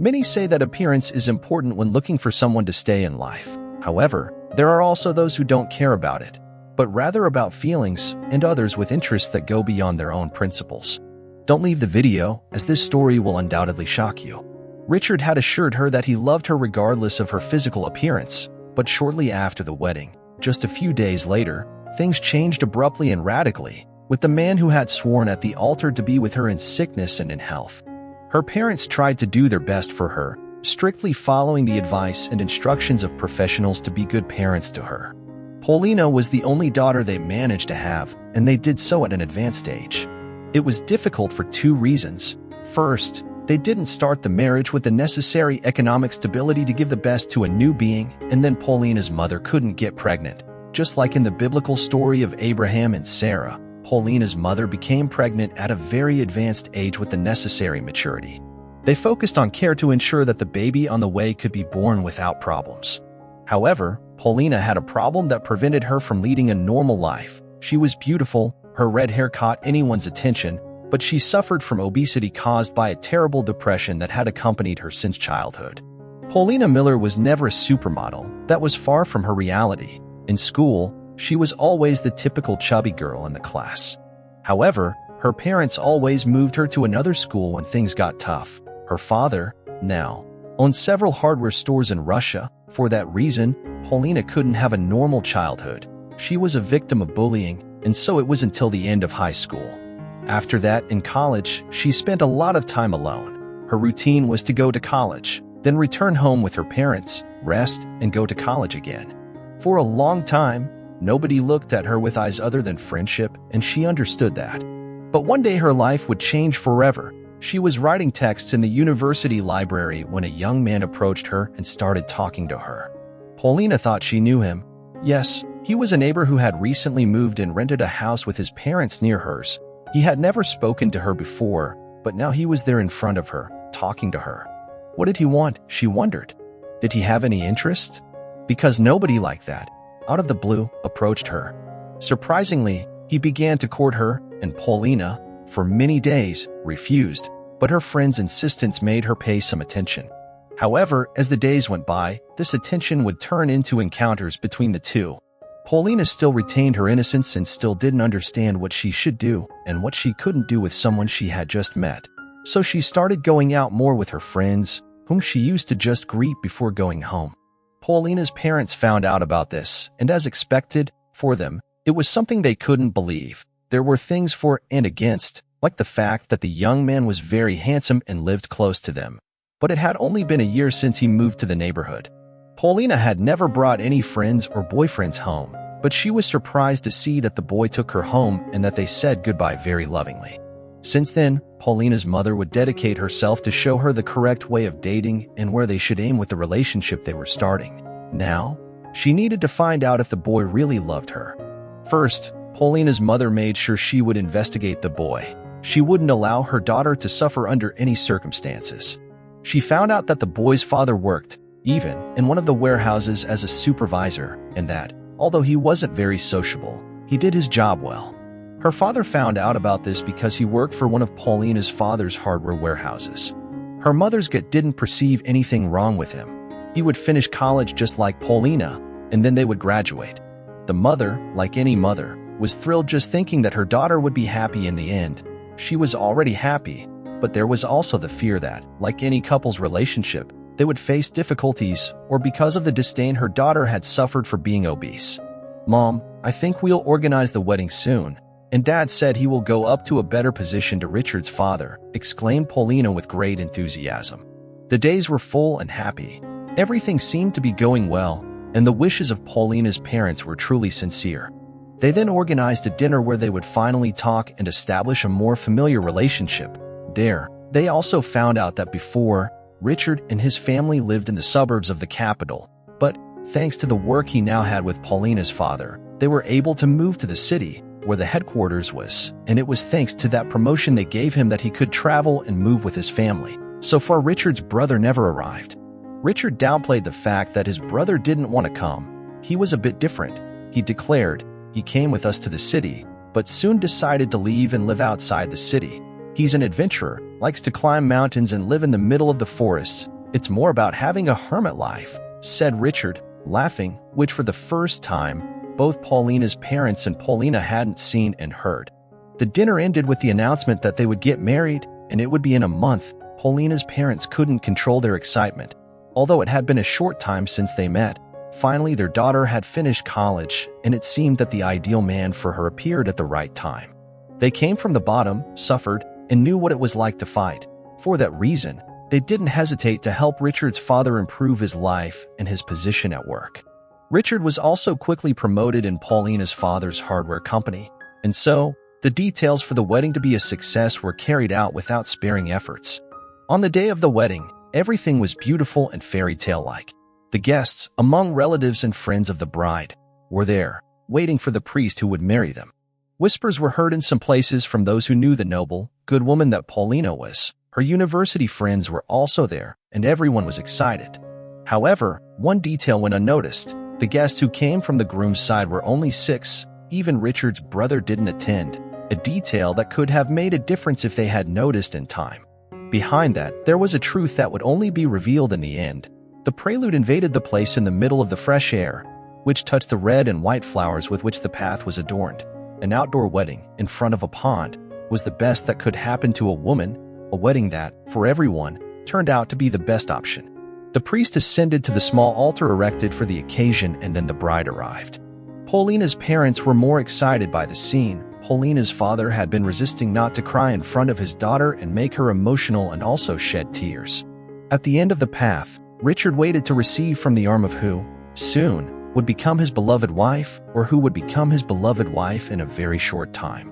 Many say that appearance is important when looking for someone to stay in life. However, there are also those who don't care about it, but rather about feelings and others with interests that go beyond their own principles. Don't leave the video, as this story will undoubtedly shock you. Richard had assured her that he loved her regardless of her physical appearance, but shortly after the wedding, just a few days later, things changed abruptly and radically, with the man who had sworn at the altar to be with her in sickness and in health. Her parents tried to do their best for her, strictly following the advice and instructions of professionals to be good parents to her. Paulina was the only daughter they managed to have, and they did so at an advanced age. It was difficult for two reasons. First, they didn't start the marriage with the necessary economic stability to give the best to a new being, and then Paulina's mother couldn't get pregnant. Just like in the biblical story of Abraham and Sarah, Paulina's mother became pregnant at a very advanced age with the necessary maturity. They focused on care to ensure that the baby on the way could be born without problems. However, Paulina had a problem that prevented her from leading a normal life. She was beautiful, her red hair caught anyone's attention, but she suffered from obesity caused by a terrible depression that had accompanied her since childhood. Paulina Miller was never a supermodel. That was far from her reality. In school, she was always the typical chubby girl in the class. However, her parents always moved her to another school when things got tough. Her father, now, owned several hardware stores in Russia. For that reason, Paulina couldn't have a normal childhood. She was a victim of bullying, and so it was until the end of high school. After that, in college, she spent a lot of time alone. Her routine was to go to college, then return home with her parents, rest, and go to college again. For a long time, nobody looked at her with eyes other than friendship, and she understood that. But one day her life would change forever. She was writing texts in the university library when a young man approached her and started talking to her. Paulina thought she knew him. Yes, he was a neighbor who had recently moved and rented a house with his parents near hers. He had never spoken to her before, but now he was there in front of her, talking to her. What did he want? She wondered. Did he have any interest? Because nobody like that, out of the blue, approached her. Surprisingly, he began to court her, and Paulina, for many days, refused, but her friend's insistence made her pay some attention. However, as the days went by, this attention would turn into encounters between the two. Paulina still retained her innocence and still didn't understand what she should do and what she couldn't do with someone she had just met. So she started going out more with her friends, whom she used to just greet before going home. Paulina's parents found out about this, and as expected, for them, it was something they couldn't believe. There were things for and against, like the fact that the young man was very handsome and lived close to them. But it had only been a year since he moved to the neighborhood. Paulina had never brought any friends or boyfriends home, but she was surprised to see that the boy took her home and that they said goodbye very lovingly. Since then, Paulina's mother would dedicate herself to show her the correct way of dating and where they should aim with the relationship they were starting. Now, she needed to find out if the boy really loved her. First, Paulina's mother made sure she would investigate the boy. She wouldn't allow her daughter to suffer under any circumstances. She found out that the boy's father worked, even in one of the warehouses as a supervisor, and that, although he wasn't very sociable, he did his job well. Her father found out about this because he worked for one of Paulina's father's hardware warehouses. Her mother's gut didn't perceive anything wrong with him. He would finish college just like Paulina, and then they would graduate. The mother, like any mother, was thrilled just thinking that her daughter would be happy in the end. She was already happy, but there was also the fear that, like any couple's relationship, they would face difficulties or because of the disdain her daughter had suffered for being obese. "Mom, I think we'll organize the wedding soon, and Dad said he will go up to a better position to Richard's father," exclaimed Paulina with great enthusiasm. The days were full and happy. Everything seemed to be going well, and the wishes of Paulina's parents were truly sincere. They then organized a dinner where they would finally talk and establish a more familiar relationship. There, they also found out that before, Richard and his family lived in the suburbs of the capital, but thanks to the work he now had with Paulina's father, they were able to move to the city, where the headquarters was, and it was thanks to that promotion they gave him that he could travel and move with his family. So far, Richard's brother never arrived. Richard downplayed the fact that his brother didn't want to come. He was a bit different. He declared, "He came with us to the city, but soon decided to leave and live outside the city." He He's an adventurer, likes to climb mountains and live in the middle of the forests. It's more about having a hermit life," said Richard, laughing, which for the first time, both Paulina's parents and Paulina hadn't seen and heard. The dinner ended with the announcement that they would get married, and it would be in a month. Paulina's parents couldn't control their excitement. Although it had been a short time since they met, finally their daughter had finished college, and it seemed that the ideal man for her appeared at the right time. They came from the bottom, suffered, and knew what it was like to fight. For that reason, they didn't hesitate to help Richard's father improve his life and his position at work. Richard was also quickly promoted in Paulina's father's hardware company, and so, the details for the wedding to be a success were carried out without sparing efforts. On the day of the wedding, everything was beautiful and fairy tale-like. The guests, among relatives and friends of the bride, were there, waiting for the priest who would marry them. Whispers were heard in some places from those who knew the noble, good woman that Paulina was. Her university friends were also there, and everyone was excited. However, one detail went unnoticed. The guests who came from the groom's side were only 6. Even Richard's brother didn't attend, a detail that could have made a difference if they had noticed in time. Behind that, there was a truth that would only be revealed in the end. The prelude invaded the place in the middle of the fresh air, which touched the red and white flowers with which the path was adorned. An outdoor wedding, in front of a pond, was the best that could happen to a woman, a wedding that, for everyone, turned out to be the best option. The priest ascended to the small altar erected for the occasion, and then the bride arrived. Paulina's parents were more excited by the scene. Paulina's father had been resisting not to cry in front of his daughter and make her emotional and also shed tears. At the end of the path, Richard waited to receive from the arm of who, soon, would become his beloved wife, or who would become his beloved wife in a very short time.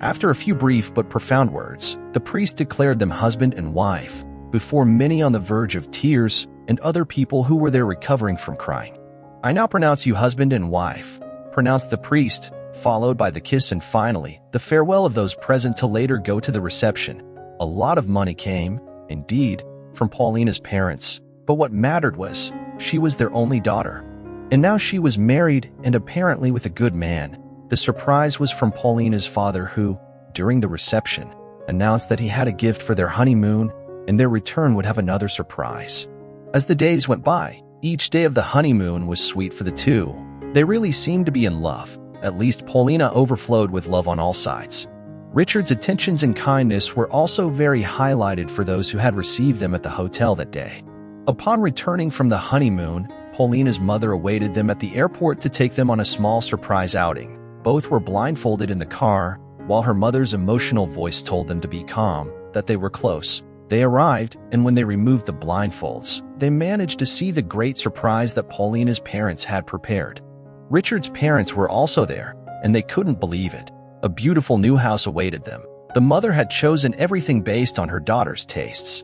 After a few brief but profound words, the priest declared them husband and wife, before many on the verge of tears and other people who were there recovering from crying. "I now pronounce you husband and wife," pronounced the priest, followed by the kiss and finally, the farewell of those present to later go to the reception. A lot of money came, indeed, from Paulina's parents, but what mattered was, she was their only daughter. And now she was married and apparently with a good man. The surprise was from Paulina's father who, during the reception, announced that he had a gift for their honeymoon and their return would have another surprise. As the days went by, each day of the honeymoon was sweet for the two. They really seemed to be in love. At least Paulina overflowed with love on all sides. Richard's attentions and kindness were also very highlighted for those who had received them at the hotel that day. Upon returning from the honeymoon, Paulina's mother awaited them at the airport to take them on a small surprise outing. Both were blindfolded in the car, while her mother's emotional voice told them to be calm, that they were close. They arrived, and when they removed the blindfolds, they managed to see the great surprise that Paulina's parents had prepared. Richard's parents were also there, and they couldn't believe it. A beautiful new house awaited them. The mother had chosen everything based on her daughter's tastes.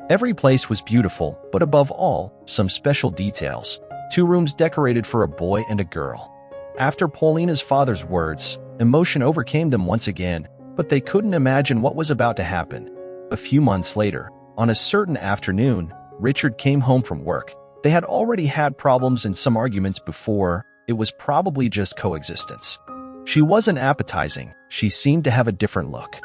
Every place was beautiful, but above all, some special details. 2 rooms decorated for a boy and a girl. After Paulina's father's words, emotion overcame them once again, but they couldn't imagine what was about to happen. A few months later, on a certain afternoon, Richard came home from work. They had already had problems and some arguments before. It was probably just coexistence. She wasn't appetizing. She seemed to have a different look.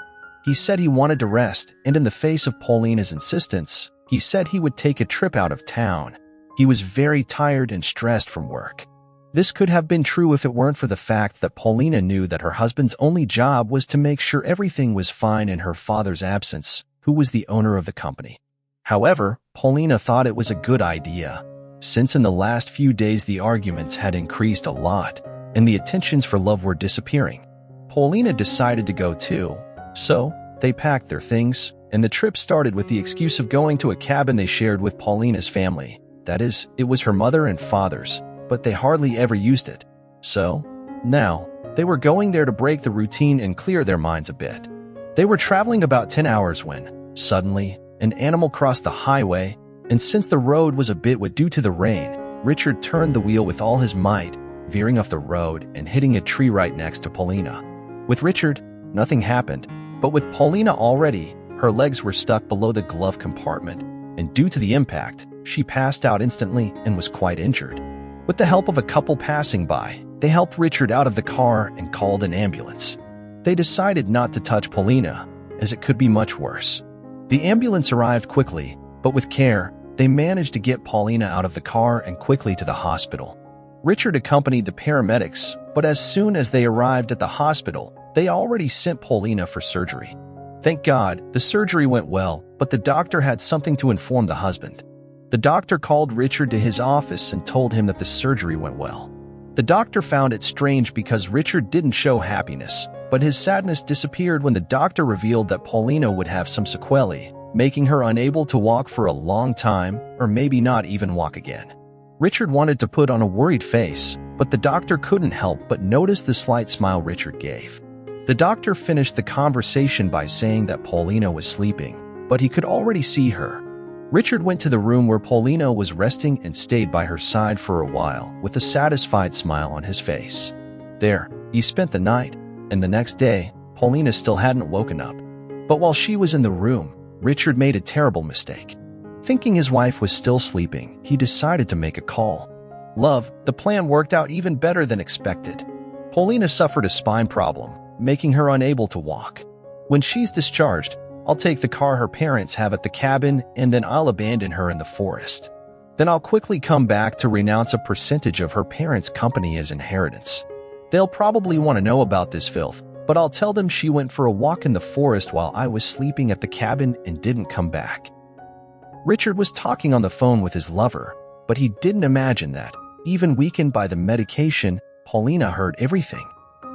He said he wanted to rest, and in the face of Paulina's insistence, he said he would take a trip out of town. He was very tired and stressed from work. This could have been true if it weren't for the fact that Paulina knew that her husband's only job was to make sure everything was fine in her father's absence, who was the owner of the company. However, Paulina thought it was a good idea, since in the last few days the arguments had increased a lot, and the attentions for love were disappearing. Paulina decided to go too, so they packed their things, and the trip started with the excuse of going to a cabin they shared with Paulina's family. That is, it was her mother and father's, but they hardly ever used it. So, now, they were going there to break the routine and clear their minds a bit. They were traveling about 10 hours when, suddenly, an animal crossed the highway, and since the road was a bit wet due to the rain, Richard turned the wheel with all his might, veering off the road and hitting a tree right next to Paulina. With Richard, nothing happened, but with Paulina already, her legs were stuck below the glove compartment, and due to the impact, she passed out instantly and was quite injured. With the help of a couple passing by, they helped Richard out of the car and called an ambulance. They decided not to touch Paulina, as it could be much worse. The ambulance arrived quickly, but with care, they managed to get Paulina out of the car and quickly to the hospital. Richard accompanied the paramedics, but as soon as they arrived at the hospital, they already sent Paulina for surgery. Thank God, the surgery went well, but the doctor had something to inform the husband. The doctor called Richard to his office and told him that the surgery went well. The doctor found it strange because Richard didn't show happiness, but his sadness disappeared when the doctor revealed that Paulina would have some sequelae, making her unable to walk for a long time or maybe not even walk again. Richard wanted to put on a worried face, but the doctor couldn't help but notice the slight smile Richard gave. The doctor finished the conversation by saying that Paulina was sleeping, but he could already see her. Richard went to the room where Paulina was resting and stayed by her side for a while with a satisfied smile on his face. There, he spent the night, and the next day, Paulina still hadn't woken up. But while she was in the room, Richard made a terrible mistake. Thinking his wife was still sleeping, he decided to make a call. Love, the plan worked out even better than expected. Paulina suffered a spine problem, making her unable to walk. When she's discharged, I'll take the car her parents have at the cabin and then I'll abandon her in the forest. Then I'll quickly come back to renounce a percentage of her parents' company as inheritance. They'll probably want to know about this filth, but I'll tell them she went for a walk in the forest while I was sleeping at the cabin and didn't come back. Richard was talking on the phone with his lover, but he didn't imagine that, even weakened by the medication, Paulina heard everything.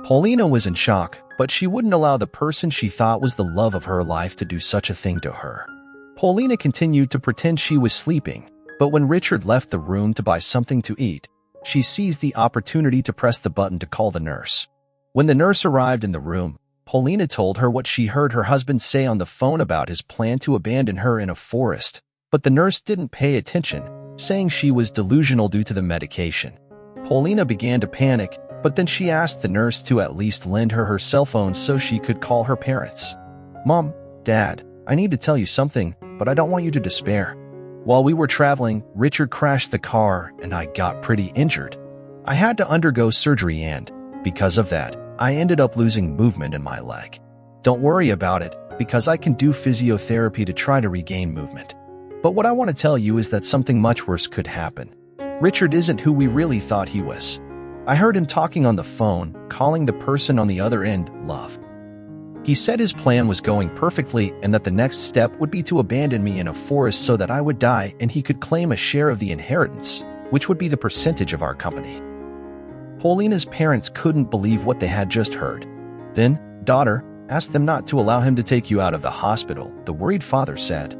Paulina was in shock, but she wouldn't allow the person she thought was the love of her life to do such a thing to her. Paulina continued to pretend she was sleeping, but when Richard left the room to buy something to eat, she seized the opportunity to press the button to call the nurse. When the nurse arrived in the room, Paulina told her what she heard her husband say on the phone about his plan to abandon her in a forest, but the nurse didn't pay attention, saying she was delusional due to the medication. Paulina began to panic, but then she asked the nurse to at least lend her cell phone so she could call her parents. Mom, Dad, I need to tell you something, but I don't want you to despair. While we were traveling, Richard crashed the car and I got pretty injured. I had to undergo surgery and, because of that, I ended up losing movement in my leg. Don't worry about it, because I can do physiotherapy to try to regain movement. But what I want to tell you is that something much worse could happen. Richard isn't who we really thought he was. I heard him talking on the phone, calling the person on the other end love. He said his plan was going perfectly and that the next step would be to abandon me in a forest so that I would die and he could claim a share of the inheritance, which would be the percentage of our company. Paulina's parents couldn't believe what they had just heard. Then, daughter, ask them not to allow him to take you out of the hospital, the worried father said.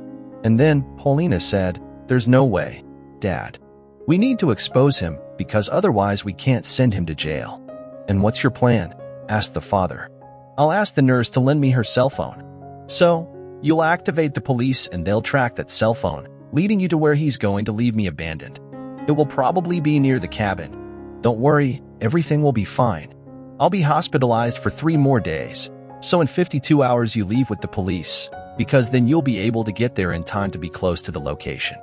And then, Paulina said, there's no way, Dad. We need to expose him, because otherwise we can't send him to jail. And what's your plan? Asked the father. I'll ask the nurse to lend me her cell phone. So, you'll activate the police and they'll track that cell phone, leading you to where he's going to leave me abandoned. It will probably be near the cabin. Don't worry, everything will be fine. I'll be hospitalized for 3 more days, so in 52 hours you leave with the police, because then you'll be able to get there in time to be close to the location.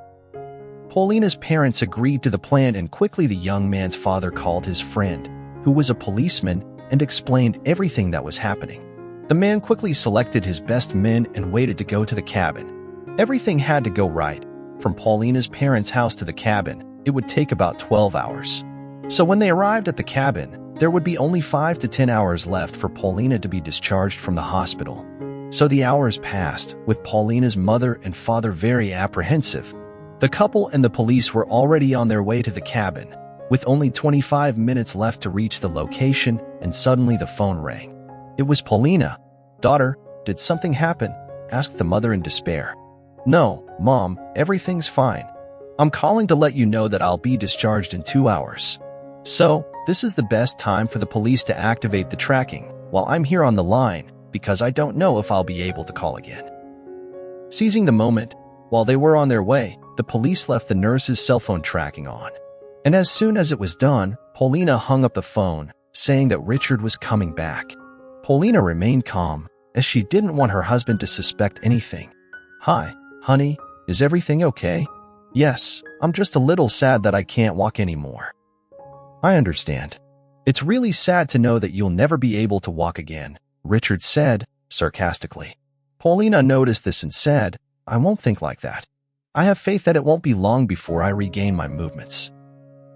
Paulina's parents agreed to the plan and quickly the young man's father called his friend, who was a policeman, and explained everything that was happening. The man quickly selected his best men and waited to go to the cabin. Everything had to go right. From Paulina's parents' house to the cabin, it would take about 12 hours. So when they arrived at the cabin, there would be only 5 to 10 hours left for Paulina to be discharged from the hospital. So the hours passed, with Paulina's mother and father very apprehensive. The couple and the police were already on their way to the cabin, with only 25 minutes left to reach the location, and suddenly the phone rang. It was Paulina. Daughter, did something happen? Asked the mother in despair. No, Mom, everything's fine. I'm calling to let you know that I'll be discharged in 2 hours. So, this is the best time for the police to activate the tracking, while I'm here on the line, because I don't know if I'll be able to call again. Seizing the moment, while they were on their way, the police left the nurse's cell phone tracking on. And as soon as it was done, Paulina hung up the phone, saying that Richard was coming back. Paulina remained calm, as she didn't want her husband to suspect anything. Hi, honey, is everything okay? Yes, I'm just a little sad that I can't walk anymore. I understand. It's really sad to know that you'll never be able to walk again, Richard said, sarcastically. Paulina noticed this and said, "I won't think like that. I have faith that it won't be long before I regain my movements."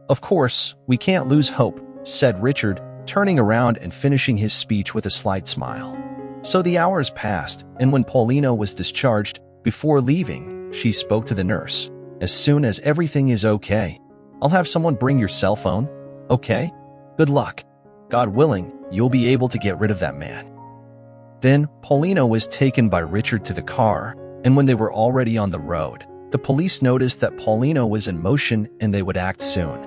"Of course, we can't lose hope," said Richard, turning around and finishing his speech with a slight smile. So the hours passed, and when Paulina was discharged, before leaving, she spoke to the nurse. "As soon as everything is okay, I'll have someone bring your cell phone, okay? Good luck. God willing, you'll be able to get rid of that man." Then, Paulina was taken by Richard to the car, and when they were already on the road, the police noticed that Paulina was in motion and they would act soon.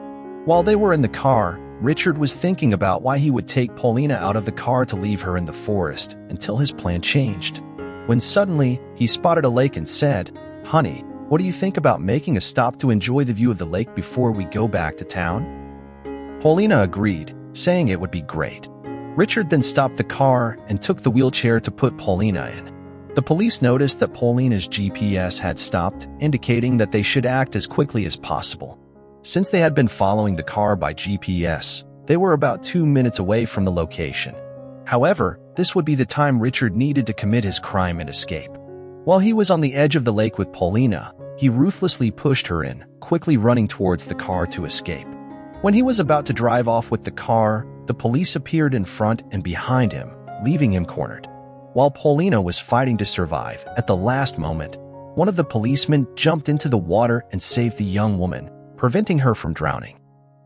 While they were in the car, Richard was thinking about why he would take Paulina out of the car to leave her in the forest until his plan changed. When suddenly, he spotted a lake and said, "Honey, what do you think about making a stop to enjoy the view of the lake before we go back to town?" Paulina agreed, saying it would be great. Richard then stopped the car and took the wheelchair to put Paulina in. The police noticed that Paulina's GPS had stopped, indicating that they should act as quickly as possible. Since they had been following the car by GPS, they were about 2 minutes away from the location. However, this would be the time Richard needed to commit his crime and escape. While he was on the edge of the lake with Paulina, he ruthlessly pushed her in, quickly running towards the car to escape. When he was about to drive off with the car, the police appeared in front and behind him, leaving him cornered. While Paulina was fighting to survive, at the last moment, one of the policemen jumped into the water and saved the young woman, preventing her from drowning.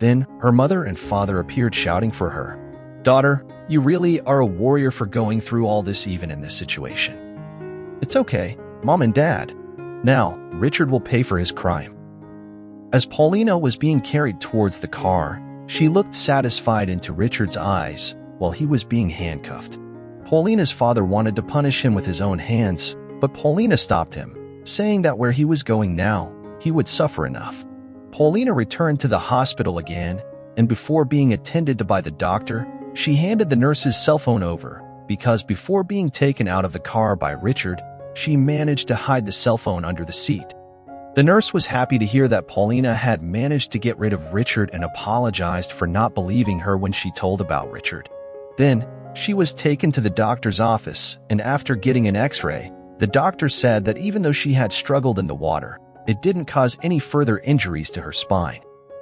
Then, her mother and father appeared shouting for her. "Daughter, you really are a warrior for going through all this even in this situation." "It's okay, Mom and Dad. Now, Richard will pay for his crime." As Paulina was being carried towards the car, she looked satisfied into Richard's eyes while he was being handcuffed. Paulina's father wanted to punish him with his own hands, but Paulina stopped him, saying that where he was going now, he would suffer enough. Paulina returned to the hospital again, and before being attended to by the doctor, she handed the nurse's cell phone over, because before being taken out of the car by Richard, she managed to hide the cell phone under the seat. The nurse was happy to hear that Paulina had managed to get rid of Richard and apologized for not believing her when she told about Richard. Then, she was taken to the doctor's office, and after getting an x-ray, the doctor said that even though she had struggled in the water, it didn't cause any further injuries to her spine.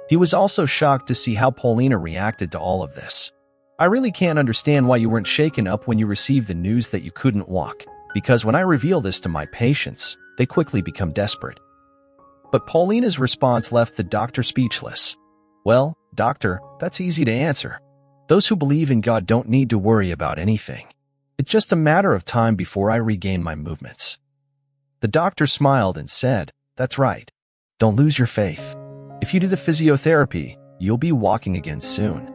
He was also shocked to see how Paulina reacted to all of this. "I really can't understand why you weren't shaken up when you received the news that you couldn't walk, because when I reveal this to my patients, they quickly become desperate." But Paulina's response left the doctor speechless. "Well, doctor, that's easy to answer. Those who believe in God don't need to worry about anything. It's just a matter of time before I regain my movements." The doctor smiled and said, "That's right. Don't lose your faith. If you do the physiotherapy, you'll be walking again soon."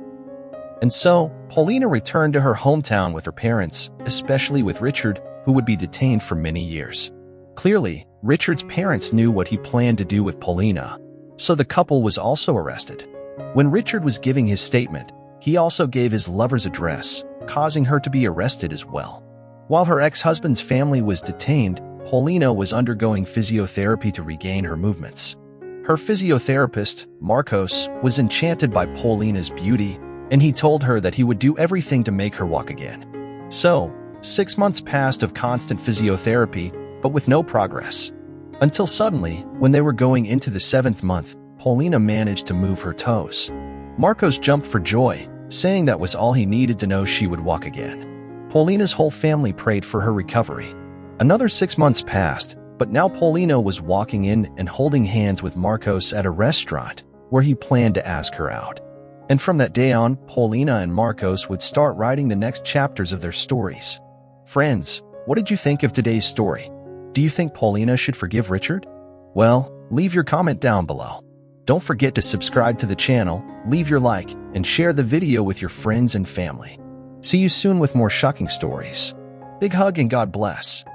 And so, Paulina returned to her hometown with her parents, especially with Richard, who would be detained for many years. Clearly, Richard's parents knew what he planned to do with Paulina, so the couple was also arrested. When Richard was giving his statement, he also gave his lover's address, causing her to be arrested as well. While her ex-husband's family was detained, Paulina was undergoing physiotherapy to regain her movements. Her physiotherapist, Marcos, was enchanted by Paulina's beauty, and he told her that he would do everything to make her walk again. So, 6 months passed of constant physiotherapy, but with no progress. Until suddenly, when they were going into the 7th month, Paulina managed to move her toes. Marcos jumped for joy, saying that was all he needed to know she would walk again. Paulina's whole family prayed for her recovery. Another 6 months passed, but now Paulina was walking in and holding hands with Marcos at a restaurant, where he planned to ask her out. And from that day on, Paulina and Marcos would start writing the next chapters of their stories. Friends, what did you think of today's story? Do you think Paulina should forgive Richard? Well, leave your comment down below. Don't forget to subscribe to the channel, leave your like, and share the video with your friends and family. See you soon with more shocking stories. Big hug and God bless.